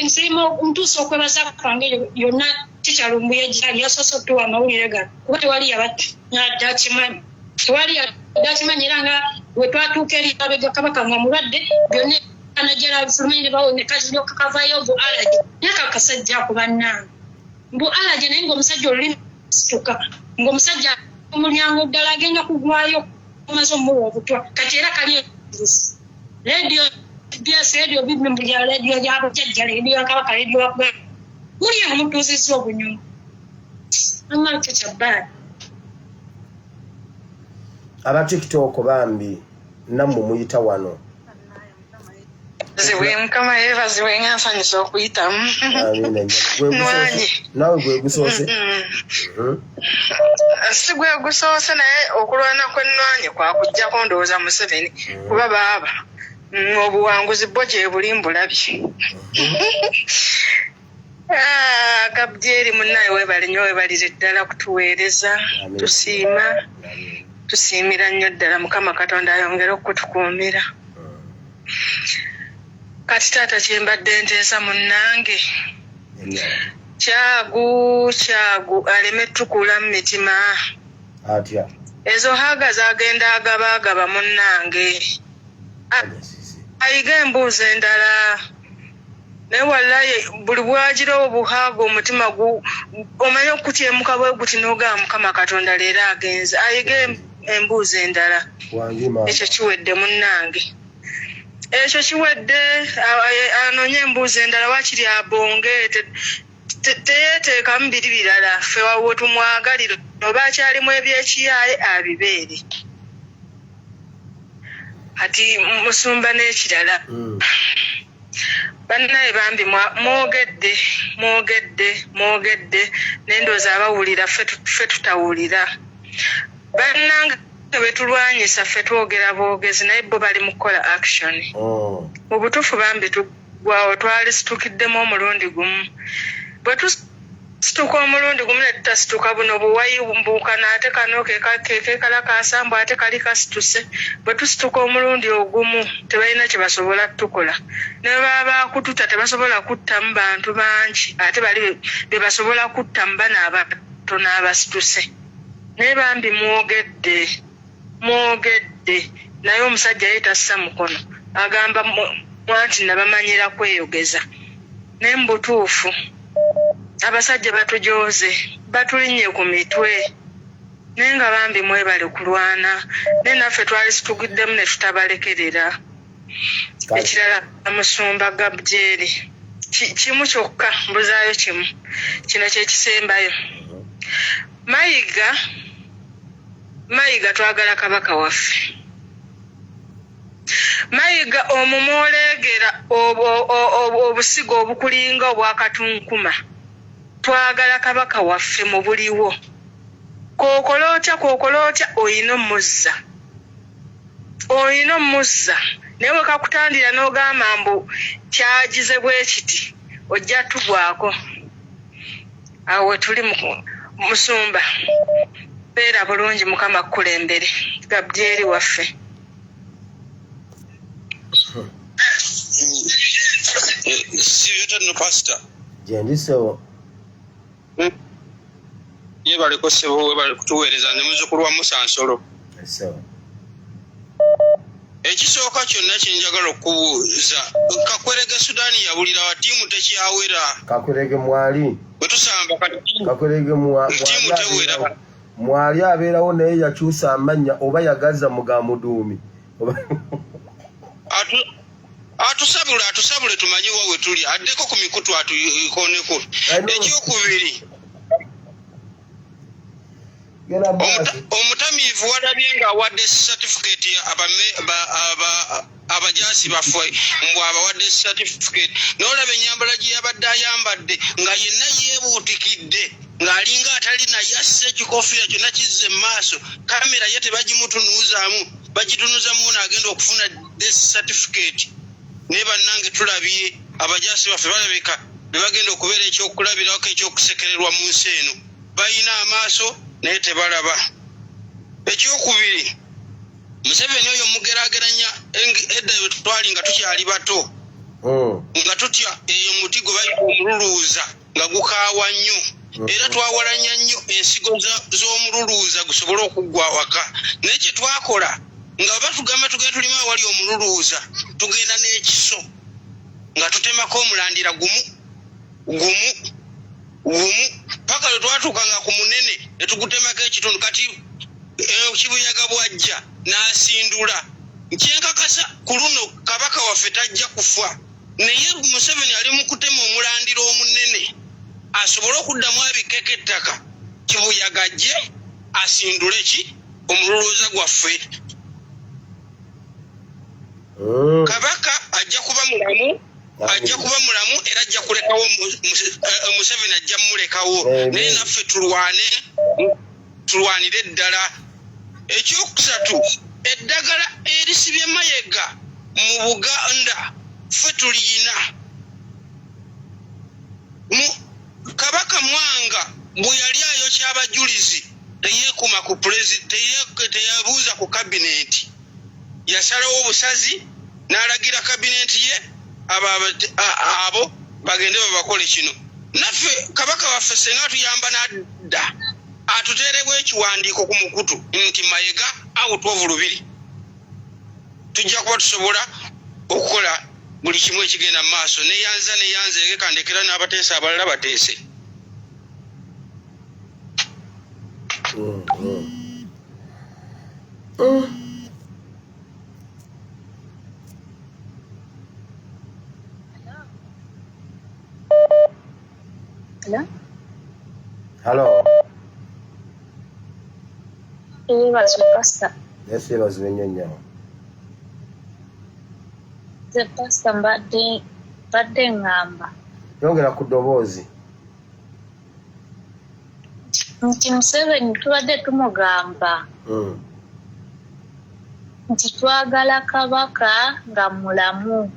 nsirima ntuusa okwebaza kwange yonna kikyalumbuye gyali yasoose okutuwa amawulire gano kuba tewali yabaddakimanyi era nga we twatuuka eri abega kabaka nga mulwadde byonna anajala fulumini ne bawoneka zino kakavayo mbu alaje naye kakasajja ku bannange mbu alaje naye ng'omusajja olulimi situka ng'omusajja omulyango ddala agenda kugwayo omaze omuwa obutwa kati era kali radio bibimbuya radio lyabajjajja radio yakabaka radio yakubba muli omutuuzizza obunyuma amala tekyabbaali aba TikTok bambi nammwe muyita wano ziwe mukama yebaziwe nga nsanyusa okuyitamu nawe gwe gusoose si gwe gusoose naye okulwana kw'ennwanyi kwakujjako ndowooza Museveni kuba baaba obuwanguzi bwo gye buli mbulabye Gabriel munnaye weebale nnyo weebalire ddala kutuweereza tusiimira nnyo ddala Mukama Katonda ayongere okutukuumira kati taata kyembadde nteesa munnange kyagu aleme tukula mu mitima atya ezo haga zagenda agaba munnange ayiga embuuzi endala naye wallahi buli bwagira obuhaaga omutima omanye okutyemuka bwe guti n'ogamba Mukama Katonda leero agenze ayiga embuuzi endala ekyo kiwedde munnange ekyo kiwedde anoonye embuuzi endala wakiri abonge teyeteekamu biri birala ffe wawe tumwagalira oba akyalimu ebyekiyaaye abibeere ati musumba n'ekirala bannaye bambi mwogedde n'endoozi abawulira ffe tutawulira bannange betulwanyisa ffe twogera boogezi naye bo bali mu kukola action mu butuufu bambi tugwawo twali situkiddemu omulundi gumu bwe tusituka omulundi gumu ne tutasituka buno buwayi mbuukana ate kano kekala kasambu ate kali kasituse bwe tusituka omulundi ogumu tebalina kye basobola tukola ne baba kututa tebasobola kuttamu bantu bangi ate bali be basobola kuttamu bana abatono abasituse naye bambi mwogedde naye omusajja yeetassa mukono agamba mwanti nabamanyira kweyogeza naye mu butuufu abasajja batujoze batulinye ku mitwe naye nga bambi mwebale kulwana naye naffe twali situgiddemu ne tutabalekerera ekirala Musumba Gabriel kimu kyokka mbuzaayo kimu kino kyekisembayo Mayiga twagala kabaka waffe Mayiga omumwoleegera obusigo obukulinga obwakatunkuma twagala kabaka waffe mu buliwo kookolootya oyina omuzza naye wekakutandira n'ogamba mbu kyagize bwe kiti ojja tugwako awo tuli Musumba beera bulungi Mukama kukulembere Gabriel waffe Siyotano pastor. Jendisewo. Ye bali ko sebo bali kutuweereza ne muzukulu wa Musa Nsolo. Eso. Ekisooka kyonna kyenjagala okubuuza Kakwerege Sudani yabulira wa tiimu tekyawera. Kakwerege mwali. Bwe tusamba kati. Kakwerege tiimu tewera. Mwali abeerawo naye yakyusa amannya oba yagaza mugamuduumi. Atusabule tumanye wawe tuli addeko ku mikutu atukoneko ekyokubiri omutamiivu walabye nga awadde certificate abajasi baffe mbw abawadde certificate n'olaba ennyambala gye yabadde ayambadde nga yenna yeebuutikidde ng'alinga atali naye asse ekikofiira kyonna kizze mu maaso kamera ye tebagimutunuuzaamu bagitunuuzamu n'agenda okufuna certificate ne bannange tulabye abajasi baffe balabika ne bagenda okubeera ekyokulabirako ekyokusekererwa mu nsi eno balina amaaso naye tebalaba ekyokubiri Museveni oyo mugeraageranya edda bwe twali nga tukyali bato nga tutya eyo muti gwe bayita omululuuza nga gukaawa nnyo era twawalanya nnyo ensigo z'omululuuza gusobole okuggwa awaka naye kye twakola nga batugamba tugenda tulima awali omululuuza tugenda n'ekiso nga tutemako omulandira gumu paka lwe twatuukanga ku munene ne tugutemako ekitundu kati kibuyaga bwajja n'asindula nkyenkakasa ku luno kabaka waffe tajja kufa naye Museveni ali mu kutema omulandira omunene asobole okuddamu abikeko ettaka kibuyaga ajje asindule ki omululuuza gwaffe kabaka ajja kuba mulamu era ajja kulekawo Museveni ajja mulekawo naye naffe tulwanire eddala ekyokusatu eddagala erisibye Mayiga mu Buganda ffe tuliyina kabaka Mwanga bwe yali ayokya abajulizi teyeekuma ku teyabuuza ku kabineti yasalawo obusazi n'alagira kabineti ye abo bagende babakole kino naffe kabaka waffe senga tuyamba nadda atuteerewo ekiwandiiko ku mukutu nti Mayiga out of Lubiri tujja kuba tusobola okukola buli kimu ekigenda mu maaso neyanza ekekandekera n'abateesa abalala bateese Hello. Pastor. Yes, it was Vinyanya. The pastor mbadde ngamba. Yongera ku ddoboozi. Nti Museveni tubadde tumugamba. Nti twagala kabaka nga mulamu.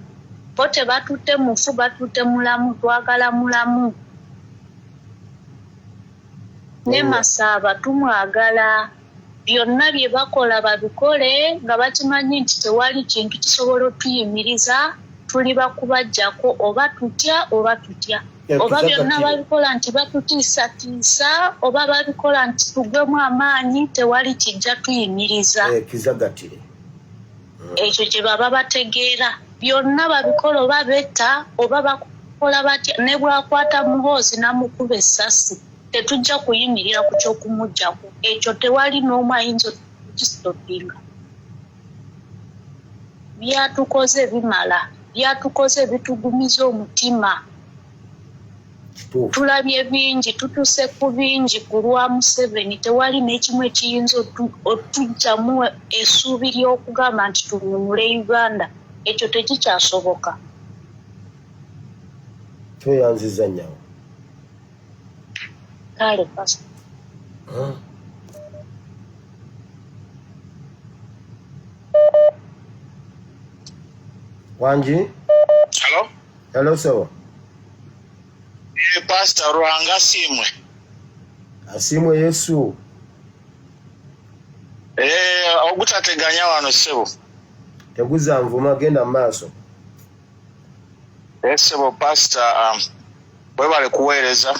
Bo tebatutte mufu batutte mulamu twagala mulamu. Ne Masaba tumwagala byonna bye bakola babikole nga bakimanyi nti tewali kintu kisobola otuyimiriza tuli bakubajjako oba tutya oba byonna babikola nti batutiisatiisa oba babikola nti tugwemu amaanyi tewali kijja tuyimiriza kizagatire ekyo kye baba bategeera byonna babikola oba betta oba bakola batya ne bwakwata muhoozi namukuba essasi tetujja kuyimirira ku ky'okumuggyako ekyo tewali n'omu ayinza okukistopinga byatukoze bimala byatukoze bitugumiza omutima tulabye bingi tutuse ku bingi ku lwa Museveni tewali n'ekimu ekiyinza otujjamu essuubi ly'okugamba nti tununule Uganda ekyo tekikyasoboka tweyanziza nnyo kale pastor Wanji hello sir Pastor Rwanga Simwe. Asimwe Yesu. Ogutateganya wano sebo. Teguza nvuma genda maaso. Sebo Pastor bwebale kuweereza.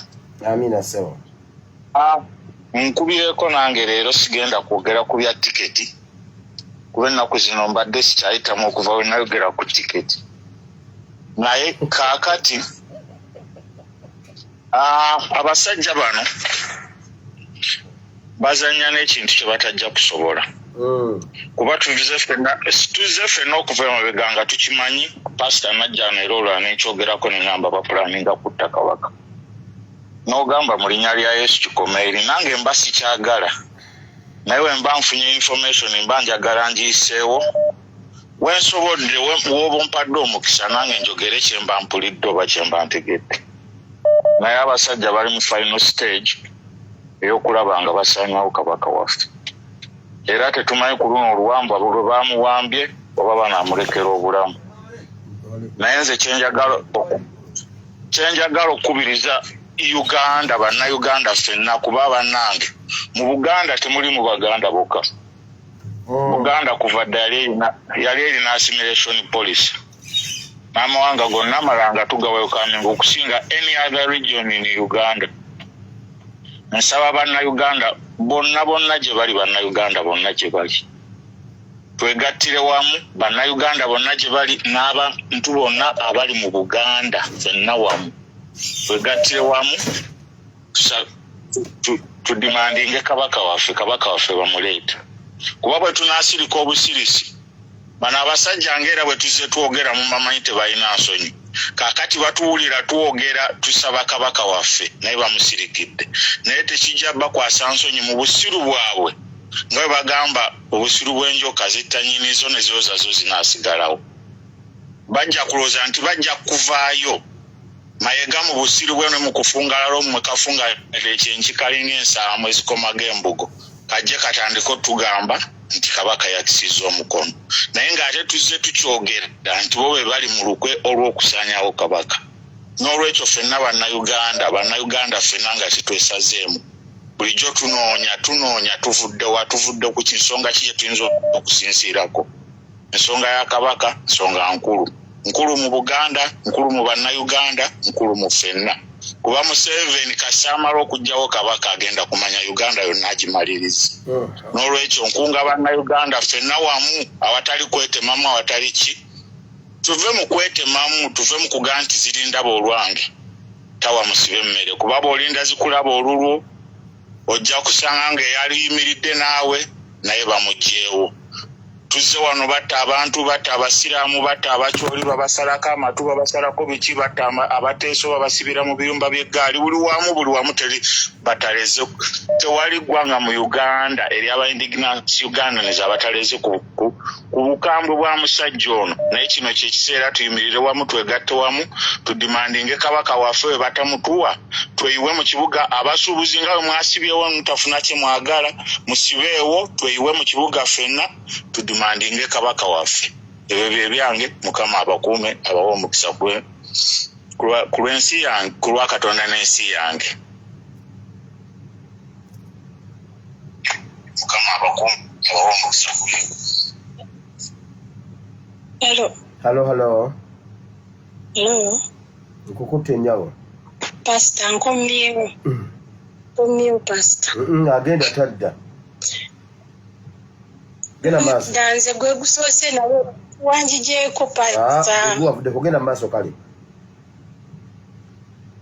Amina sebo. Nkubireko nange leero sigenda kwogera ku bya tiketi. Kuba ennaku zino mbadde sikyayitamu okuva we nayogera ku tiketi. Naye kaakati abasajja bano bazanya n'ekintu kye batajja kusobola kuba tuze ffenna okuva emabega nga tukimanyi pasita najja neera olwa nenkyogerako neŋŋamba bapulaninga kutta kabaka n'ogamba mu linnya lya Yesu kikomeeri nange mba sikyagala naye we mba nfunye information mba njagala ngiyiseewo wensobodde woba mpadde omukisa nange njogere kye mba mpulidde oba kye mba ntegedde naye abasajja bali mu final stage ey'okulaba nga basaanyawo kabaka waffe era tetumanyi ku luno oluwambwa lwe bamuwambye oba banamulekera obulamu naye nze kyenjagala okukubiriza Uganda bannayuganda ffenna kuba bannange mu Buganda temuli mu Baganda bokka Buganda kuva dda yali erina assimilation policy n'amawanga gonna amalanga tugawayo kaminga okusinga any other region in Uganda. Nsaba bannayuganda bonna gye bali bannayuganda bonna gye bali twegattire wamu bannayuganda bonna gye bali n'abantu bonna abali mu Buganda ffenna wamu twegattire wamu tudimandinge kabaka waffe bamuleeta kuba bwe tunaasirika obusirisi bano abasajja ng'era bwe tuzze twogera mu mamanyi tebalina nsonyi kaakati batuwulira twogera tusaba kabaka waffe naye bamusirikidde naye tekijja bakwasa nsonyi mu busiru bwabwe nga bwe bagamba obusiru bw'enjoka zittanyinizo ne zooza zo zinaasigalawo bajja kulowooza nti bajja kuvaayo mayega mu busiru bwe ne mu kufunga lalo mmwe kafunga ekyenki kalinga ensaamu ezikomaga embugo kajje katandiko tugamba nti kabaka yakisiza omukono naye ng'ate tuzze tukyogera nti bo be bali mu lukwe olw'okusaanyawo kabaka n'olwekyo ffenna bannayuganda ffenna nga tetwesazeemu bulijjo tunoonya tuvudde ku kinsonga ki tuyinza okusinsiirako ensonga ya kabaka nsonga nkulu mu Buganda nkulu mu bannayuganda nkulu mu ffenna kuba Museveni kasamala okugjawo kabaka agenda kumanya Uganda yonna agimaliriza n'olwekyo nkunga bannayuganda ffenna wamu awatali kwetemamu awatali ki tuve mu kwetemamu tuve mu kugaa nti zirindaba olwange tawa musibe emmere kuba bw'olinda zikulaba olulwo ojja kusanga nga eyaliyimiridde naawe naye bamugjeewo tuzze wano batta abantu batta abasiraamu batta abakyoli babasalako amatu babasalako biki batta abateeso babasibira mu biyumba by'eggaali buli wamu teri bataleze tewali ggwanga mu Uganda eri aba indigenous Ugandans abataleze ku bukambwe bwa musajja ono naye kino kyekiseera tuyimirire wamu twegatte wamu tudimandinge kabaka waffe we batamutuwa tweyiwe mu kibuga abasuubuzi nga bwe mwasibyewo mutafuna kye mwagala musibeewo tweyiwe mu kibuga ffenna tudimandinge kabaka waffe ebyo bye byange mukama abakuume abawa omukisa ku lw'ensi yange ku lwa Katonda n'ensi yange mukama abakuume abawa omukisa Hello. Nkukutte nyawo. Pastor nkomyewo. Pastor. Agenda tadda. Genda maaso. Danze gwe gusoose nawe wanjijeeko pastor. Gwe wavudde kugenda maaso kale.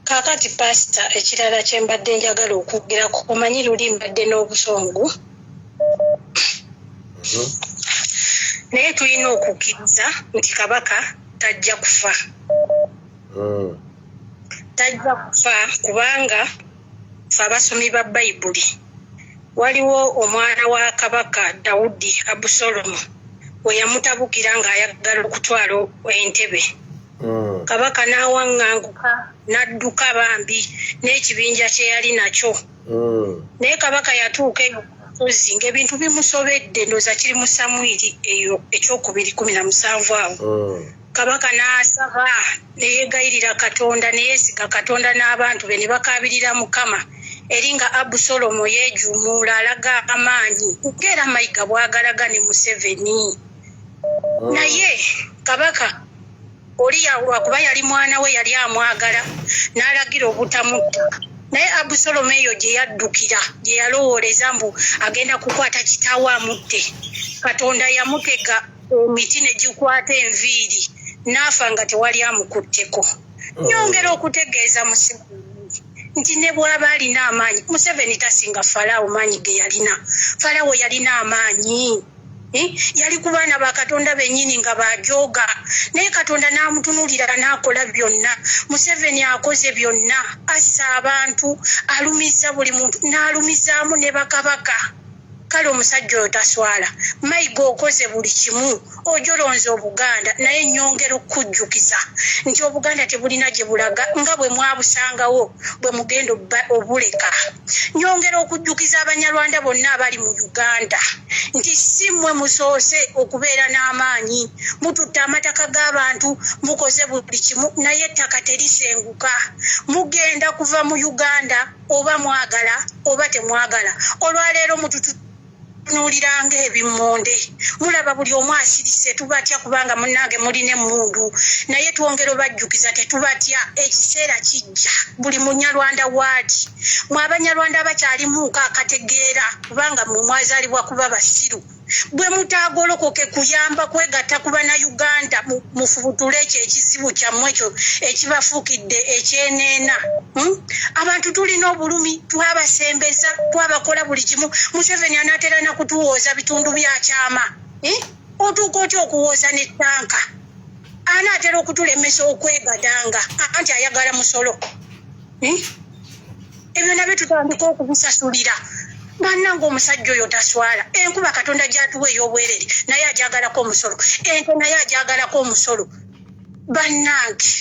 Kakati pastor ekirala kyembadde njagala okwogerako omanyi luli mbadde n'obusongu naye tulina okukkiriza nti kabaka tajja kufa tajja kufa kubanga fe abasomi ba bayibuli waliwo omwana wa kabaka Dawudi Abusalomu we yamutabukira ng'ayagala okutwala entebe kabaka n'awaŋŋanguka n'adduka bambi n'ekibinja kye yali nakyo naye kabaka yatuuka eyo kusozi ng'ebintu bimusobedde ndooza kiri mu Samwiri eyo ekyokubiri 17 awo kabaka n'asaba ne yeegayirira Katonda ne yeesiga Katonda n'abantu be ne bakaabirira Mukama eri nga Abusalomu yeejumuula alaga amaanyi ng'era mayiga bw'agalaga ne Museveni naye kabaka oli lwakuba yali mwana we yali amwagala n'alagira obutamutta naye Abusalomu eyo gye yaddukira gye yalowooleza mbu agenda kukwata kitaawe amutte Katonda yamutega emiti ne gikwata enviiri n'afa nga tewali amukutteko nyongera okutegeeza Museveni nti ne bw'aba alina amaanyi Museveni tasinga Falaawo maanyi ge yalina Falaawo yalina amaanyi yali ku baana ba Katonda bennyini nga bajooga naye Katonda n'amutunuulira n'akola byonna Museveni akoze byonna assa abantu alumiza buli muntu n'alumizaamu ne bakabaka kale omusajja oyo taswala mayiga okoze buli kimu ojolonza Obuganda naye nyongera okujjukiza nti Obuganda tebulina gye bulaga nga bwe mwabusangawo bwe mugenda obuleka nyongera okujjukiza Abanyarwanda bonna abali mu Uganda nti si mmwe musoose okubeera n'amaanyi mututte amataka g'abantu mukoze buli kimu naye ettaka terisenguka mugenda kuva mu Uganda oba mwagala oba temwagala olwaleero nuliranga ebimmonde mulaba buli omu asirise tubatya kubanga munnange mulina emmundu naye twongera bajjukiza tetubatya ekiseera kijja buli Munyarwanda waati mwe Abanyarwanda abakyalimuuka akategeera kubanga mwe mwazaalibwa kuba basiru bwe mutaagolokoke kuyamba kwegatta kuba na Uganda mufubutule ekyo ekizibu kyammwe ekyo ekibafuukidde ekyeneena abantu tulina obulumi twabasembeza twabakola buli kimu Museveni anaatera na kutuwooza bitundu byakyama otuuka otya okuwooza n'ettanka anaatera okutulemesa okwegadanga anti ayagala musolo ebyo nabyo tutandika okubisasulira bannange omusajja oyo taswala enkuba Katonda gy'atuwa ey'obwerere naye ajagalako omusolo ente naye ajagalako omusolo bannange